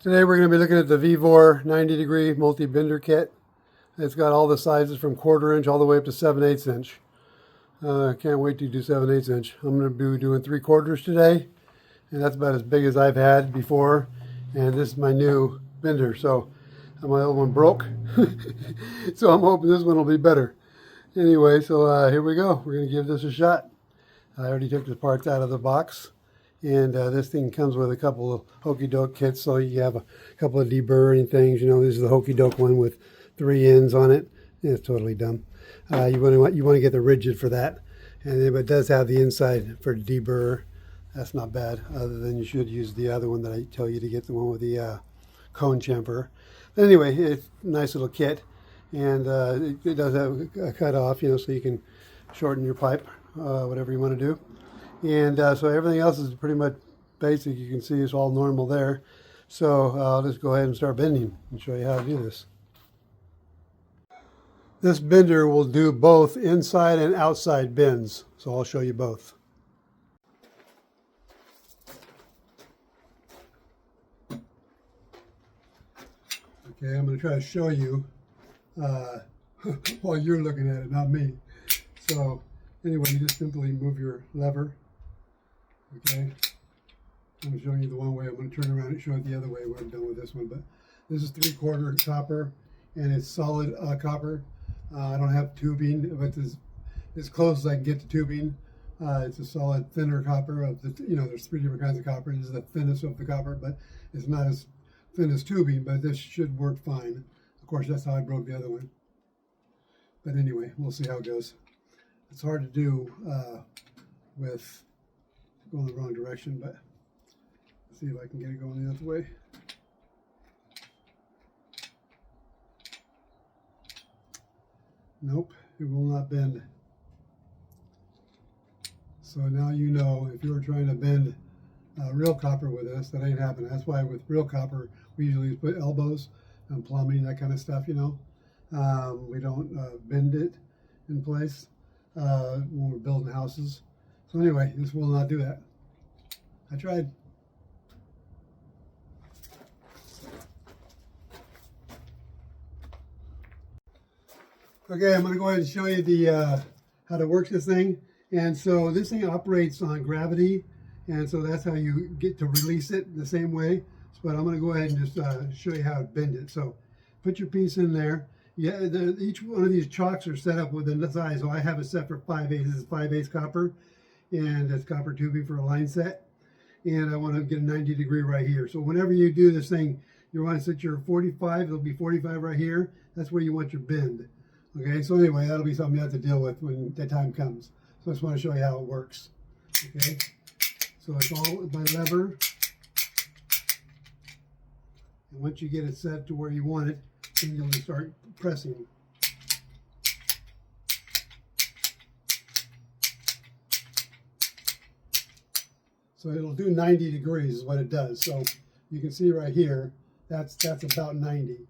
Today we're going to be looking at the Vevor 90-degree multi-bender kit. It's got all the sizes from 1/4 inch all the way up to 7/8 inch. I can't wait to do 7/8 inch. I'm going to be doing 3/4 today, and that's about as big as I've had before. And this is my new bender, so my old one broke. So I'm hoping this one will be better. Anyway, so here we go. We're going to give this a shot. I already took the parts out of the box. And this thing comes with a couple of hokey doke kits, so you have a couple of deburring things. You know, this is the hokey doke one with 3 ends on it. It's totally dumb. You want to get the rigid for that, and it does have the inside for deburr. That's not bad. Other than you should use the other one that I tell you to get, the one with the cone chamfer. But anyway, it's a nice little kit, and it does have a cutoff, you know, so you can shorten your pipe, whatever you want to do. And so everything else is pretty much basic. You can see it's all normal there. So I'll just go ahead and start bending and show you how to do this. This bender will do both inside and outside bends. So I'll show you both. Okay, I'm going to try to show you while you're looking at it, not me. So anyway, you just simply move your lever. Okay, I'm showing you the one way. I'm going to turn around and show it the other way when I'm done with this one. But this is 3/4 copper, and it's solid copper. I don't have tubing, but it's as close as I can get to tubing. It's a solid thinner copper. There's 3 different kinds of copper. This is the thinnest of the copper, but it's not as thin as tubing. But this should work fine. Of course, that's how I broke the other one. But anyway, we'll see how it goes. It's hard to do with going the wrong direction, but let's see if I can get it going the other way. Nope, it will not bend. So now you know, if you were trying to bend real copper with this, that ain't happening. That's why with real copper, we usually put elbows and plumbing, that kind of stuff, you know. We don't bend it in place when we're building houses. So anyway, this will not do that. I tried. Okay, I'm going to go ahead and show you the how to work this thing. And so this thing operates on gravity, and so that's how you get to release it the same way. But I'm going to go ahead and just show you how to bend it. So put your piece in there. Yeah, each one of these chocks are set up within the size. So I have it set for 5/8. This is 5/8 copper, and it's copper tubing for a line set. And I want to get a 90-degree right here. So whenever you do this thing, you want to set your 45. It'll be 45 right here. That's where you want your bend. Okay. So anyway, that'll be something you have to deal with when the time comes. So I just want to show you how it works. Okay. So it's all by lever. And once you get it set to where you want it, then you'll just start pressing. So it'll do 90 degrees is what it does. So you can see right here, that's about 90.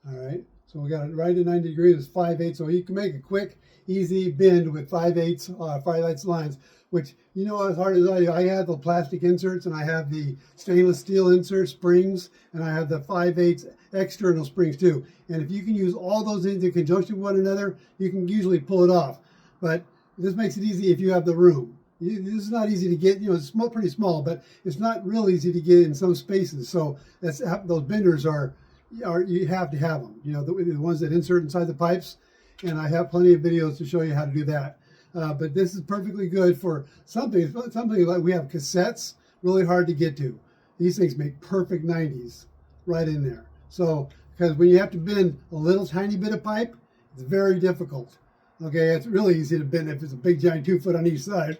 All right. So we got it right at 90 degrees. It's 5/8. So you can make a quick, easy bend with 5/8 lines, which, you know, as hard as I have the plastic inserts, and I have the stainless steel insert springs, and I have the 5/8 external springs too. And if you can use all those in conjunction with one another, you can usually pull it off. But this makes it easy if you have the room. This is not easy to get, you know, it's pretty small, but it's not real easy to get in some spaces. So those benders are you have to have them, you know, the ones that insert inside the pipes. And I have plenty of videos to show you how to do that. But this is perfectly good for something like we have cassettes, really hard to get to. These things make perfect 90s right in there. So, because when you have to bend a little tiny bit of pipe, it's very difficult. Okay, it's really easy to bend if it's a big giant 2 foot on each side.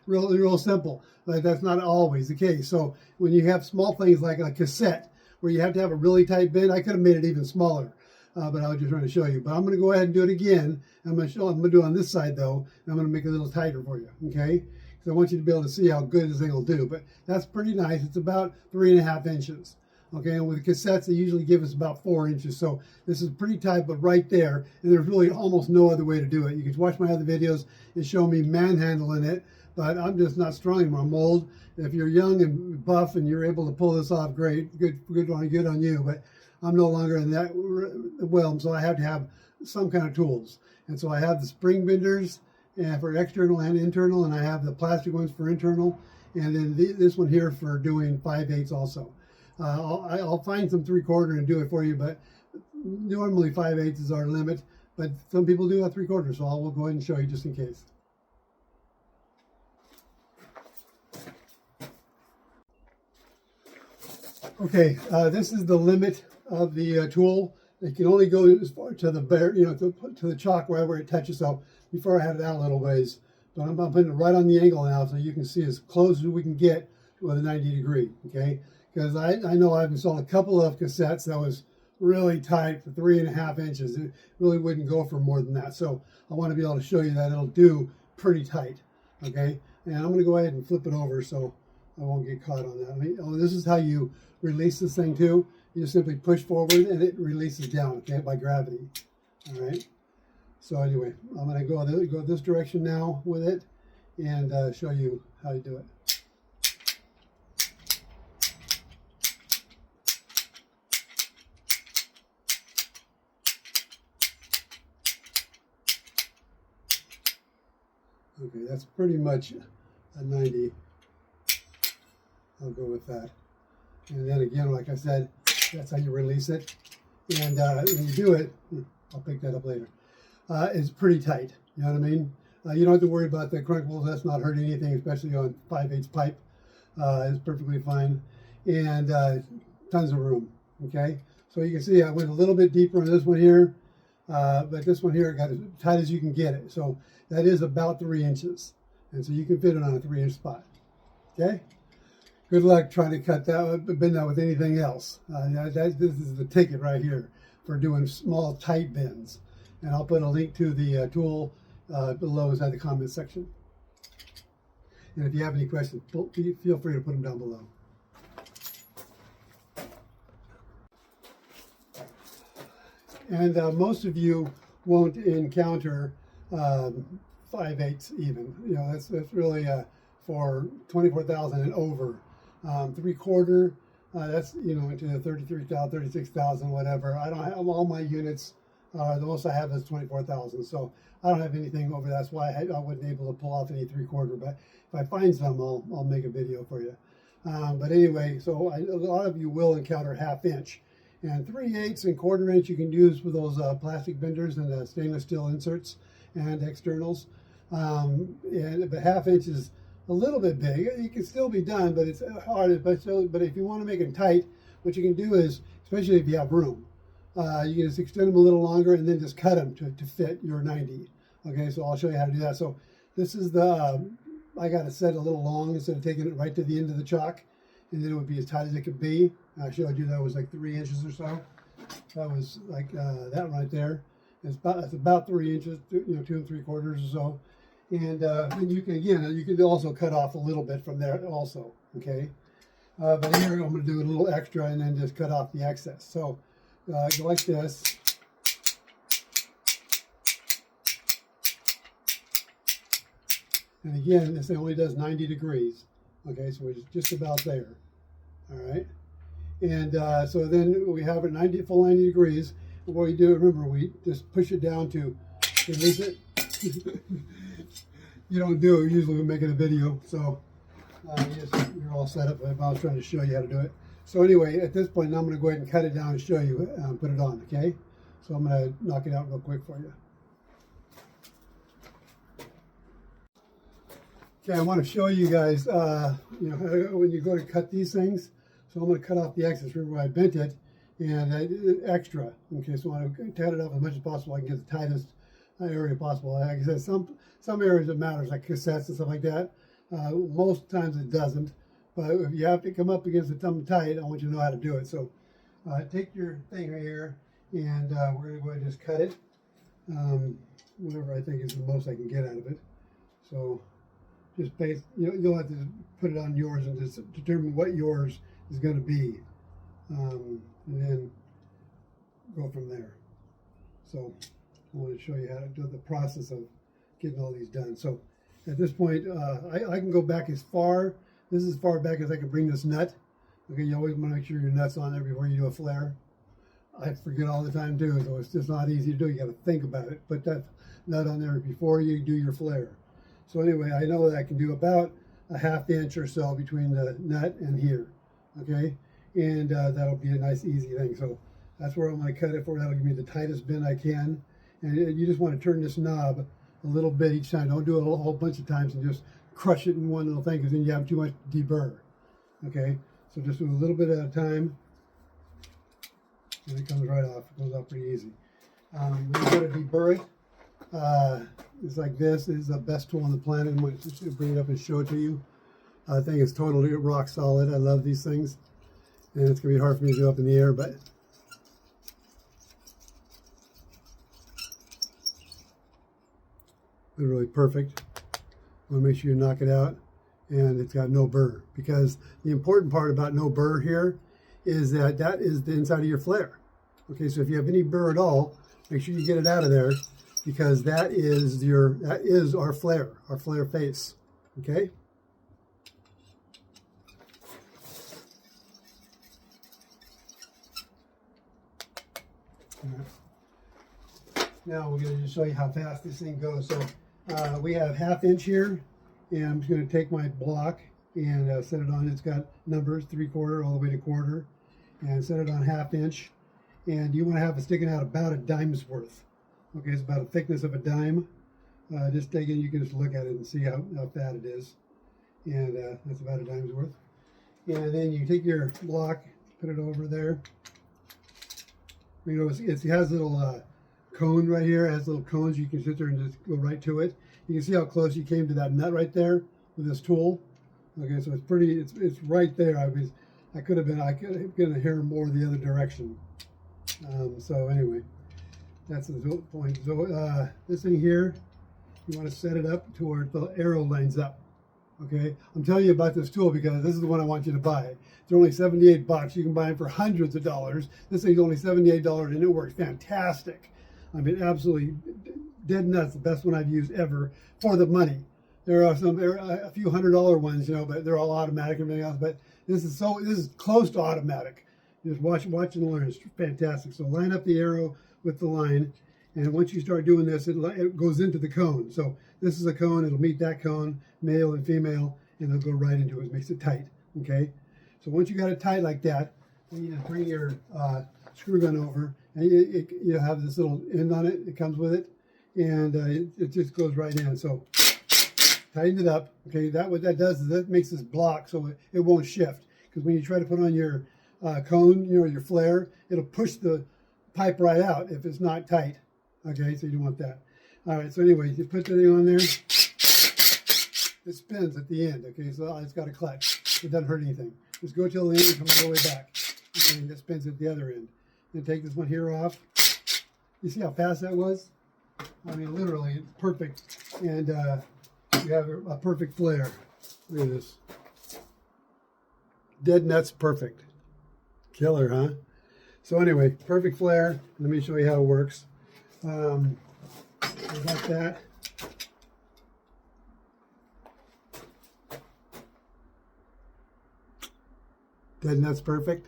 Real simple, but that's not always the case. So when you have small things like a cassette where you have to have a really tight bend, I could have made it even smaller, but I was just trying to show you. But I'm going to go ahead and do it again. I'm going to do it on this side though, and I'm going to make it a little tighter for you, okay? Because I want you to be able to see how good this thing will do. But that's pretty nice. It's about 3.5 inches. Okay, and with cassettes, they usually give us about 4 inches. So this is pretty tight, but right there, and there's really almost no other way to do it. You can watch my other videos and show me manhandling it, but I'm just not strong anymore. I'm old. If you're young and buff and you're able to pull this off, great, good on you. But I'm no longer in that realm, so I have to have some kind of tools. And so I have the spring benders and for external and internal, and I have the plastic ones for internal, and then this one here for doing 5/8 also. I'll find some 3/4 and do it for you, but normally 5/8 is our limit. But some people do a 3/4, so we'll go ahead and show you just in case. Okay, this is the limit of the tool. It can only go as far to the bare, to the chalk wherever it touches. So before I had it out a little ways, but I'm putting it right on the angle now, so you can see as close as we can get with a 90 degree. Okay, because I know I've installed a couple of cassettes that was really tight for 3.5 inches. It really wouldn't go for more than that. So I want to be able to show you that it'll do pretty tight. Okay, and I'm going to go ahead and flip it over so I won't get caught on that. This is how you release this thing too. You just simply push forward and it releases down, okay, by gravity. All right. So anyway, I'm going to go this direction now with it and show you how you do it. Okay, that's pretty much a 90. I'll go with that. And then again, like I said, that's how you release it. And when you do it, I'll pick that up later. It's pretty tight. You know what I mean? You don't have to worry about the crinkles. That's not hurting anything, especially on 5/8 pipe. It's perfectly fine. And tons of room. Okay? So you can see I went a little bit deeper on this one here. But this one here got as tight as you can get it. So that is about 3 inches. And so you can fit it on a 3-inch spot. Okay? Good luck trying to cut that, bend that with anything else. This is the ticket right here for doing small, tight bends. And I'll put a link to the tool below inside the comment section. And if you have any questions, feel free to put them down below. And most of you won't encounter 5/8 even. You know, that's really for 24,000 and over. 3/4, that's, into the 33,000, 36,000, whatever. I don't have all my units. The most I have is 24,000. So I don't have anything over that. That's why I wasn't able to pull off any 3/4. But if I find some, I'll make a video for you. But anyway, so a lot of you will encounter 1/2 inch. And 3/8 and 1/4 inch you can use with those plastic benders and the stainless steel inserts and externals. But 1/2 inch is a little bit big. It can still be done, but it's hard. But if you want to make it tight, what you can do is, especially if you have room, you can just extend them a little longer and then just cut them to fit your 90. Okay, so I'll show you how to do that. So this is I got it set a little long instead of taking it right to the end of the chalk, and then it would be as tight as it could be. I showed you that was like 3 inches or so. That was like that right there. It's about 3 inches, 2 3/4 or so. And you can also cut off a little bit from there also, okay? But here I'm going to do a little extra and then just cut off the excess. So go like this. And again, this only does 90 degrees. Okay, so it's just about there. All right. And so then we have it full 90 degrees. And what we do, remember, we just push it down to release it. You don't do it usually when making a video, so you're all set up. I was trying to show you how to do it. So anyway, at this point, now I'm going to go ahead and cut it down and show you, put it on, okay? So I'm going to knock it out real quick for you. Okay, I want to show you guys, when you go to cut these things. So I'm going to cut off the excess. Remember, I bent it and extra. Okay, so I want to cut it off as much as possible. I can get the tightest area possible. Like I said, some areas it matters, like cassettes and stuff like that. Most times it doesn't. But if you have to come up against something tight, I want you to know how to do it. So take your thing right here, and we're going to go ahead and just cut it. Whatever I think is the most I can get out of it. So just you'll have to put it on yours and just determine what yours is going to be, and then go from there. So I want to show you how to do the process of getting all these done. So at this point, I can go back as far, this is as far back as I can bring this nut. Okay, you always want to make sure your nut's on there before you do a flare. I forget all the time too, so it's just not easy to do. You got to think about it. Put that nut on there before you do your flare. So anyway, I know that I can do about a 1/2 inch or so between the nut and here. Okay, and that'll be a nice easy thing. So that's where I'm going to cut it for. That'll give me the tightest bend I can. And you just want to turn this knob a little bit each time. Don't do it a whole bunch of times and just crush it in one little thing, because then you have too much deburr. Okay, so just do a little bit at a time, and it comes right off. It goes off pretty easy. When you go to deburr it, it's like this. This is the best tool on the planet. I'm going to bring it up and show it to you. I think it's totally rock solid. I love these things, and it's going to be hard for me to do up in the air, but literally perfect. Want to make sure you knock it out, and it's got no burr, because the important part about no burr here is that that is the inside of your flare. Okay, so if you have any burr at all, make sure you get it out of there, because that is our flare face. Okay. Now we're going to just show you how fast this thing goes. So we have 1/2 inch here, and I'm just going to take my block and set it on. It's got numbers 3/4 all the way to 1/4, and set it on 1/2 inch. And you want to have it sticking out about a dime's worth. Okay, it's about a thickness of a dime. Just take it. You can just look at it and see how fat it is, and that's about a dime's worth. And then you take your block, put it over there. You know, it has a little cone right here. It has little cones. You can sit there and just go right to it. You can see how close you came to that nut right there with this tool. Okay, so it's pretty. It's right there. I could have been a hair more the other direction. So anyway, that's the point. So this thing here, you want to set it up to where the arrow lines up. Okay, I'm telling you about this tool because this is the one I want you to buy. It's only $78. You can buy it for hundreds of dollars. This thing's only $78, and it works fantastic. I mean, absolutely dead nuts. The best one I've used ever for the money. There are a few $100 ones, you know, but they're all automatic and everything else. But this is close to automatic. Just watch and learn. It's fantastic. So line up the arrow with the line, and once you start doing this, it goes into the cone. So this is a cone. It'll meet that cone, male and female, and it'll go right into it. It makes it tight. Okay. So once you got it tight like that, then you just bring your screw gun over, and you have this little end on it. It comes with it, and it just goes right in. So tighten it up. Okay. What that does is that makes this block so it won't shift. Because when you try to put on your cone, you know, your flare, it'll push the pipe right out if it's not tight. Okay, so you don't want that. All right, so anyway, you put the thing on there. It spins at the end. Okay, so it's got a clutch. It doesn't hurt anything. Just go till the end and come all the way back. Okay, and it spins at the other end. Then take this one here off. You see how fast that was? I mean, literally, it's perfect. And you have a perfect flare. Look at this. Dead nuts perfect. Killer, huh? So anyway, perfect flare. Let me show you how it works. I got that. Dead nuts perfect.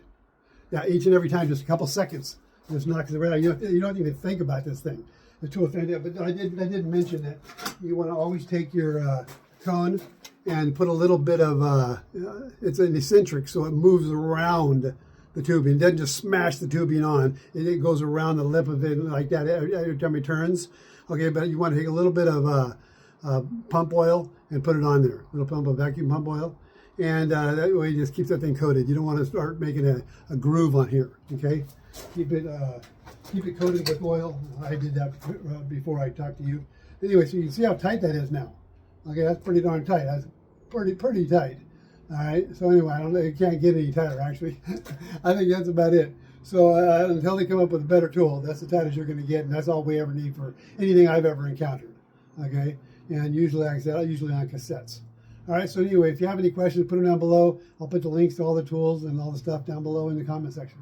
Yeah, each and every time, just a couple seconds. Just knocks it right out. You don't even think about this thing. The tool, but I did mention that you want to always take your cone and put a little bit of, it's an eccentric, so it moves around the tubing. It doesn't just smash the tubing on. It goes around the lip of it like that every time it turns. Okay, but you want to take a little bit of pump oil and put it on there. A little pump of vacuum pump oil. And that way it just keeps that thing coated. You don't want to start making a groove on here, okay? Keep it coated with oil. I did that before I talked to you. Anyway, so you can see how tight that is now. Okay, that's pretty darn tight. That's pretty tight. All right, so anyway, I don't know, it can't get any tighter, actually. I think that's about it. So until they come up with a better tool, that's the tightest you're going to get, and that's all we ever need for anything I've ever encountered. Okay, and usually, like I said, usually on cassettes. All right, so anyway, if you have any questions, put them down below. I'll put the links to all the tools and all the stuff down below in the comment section.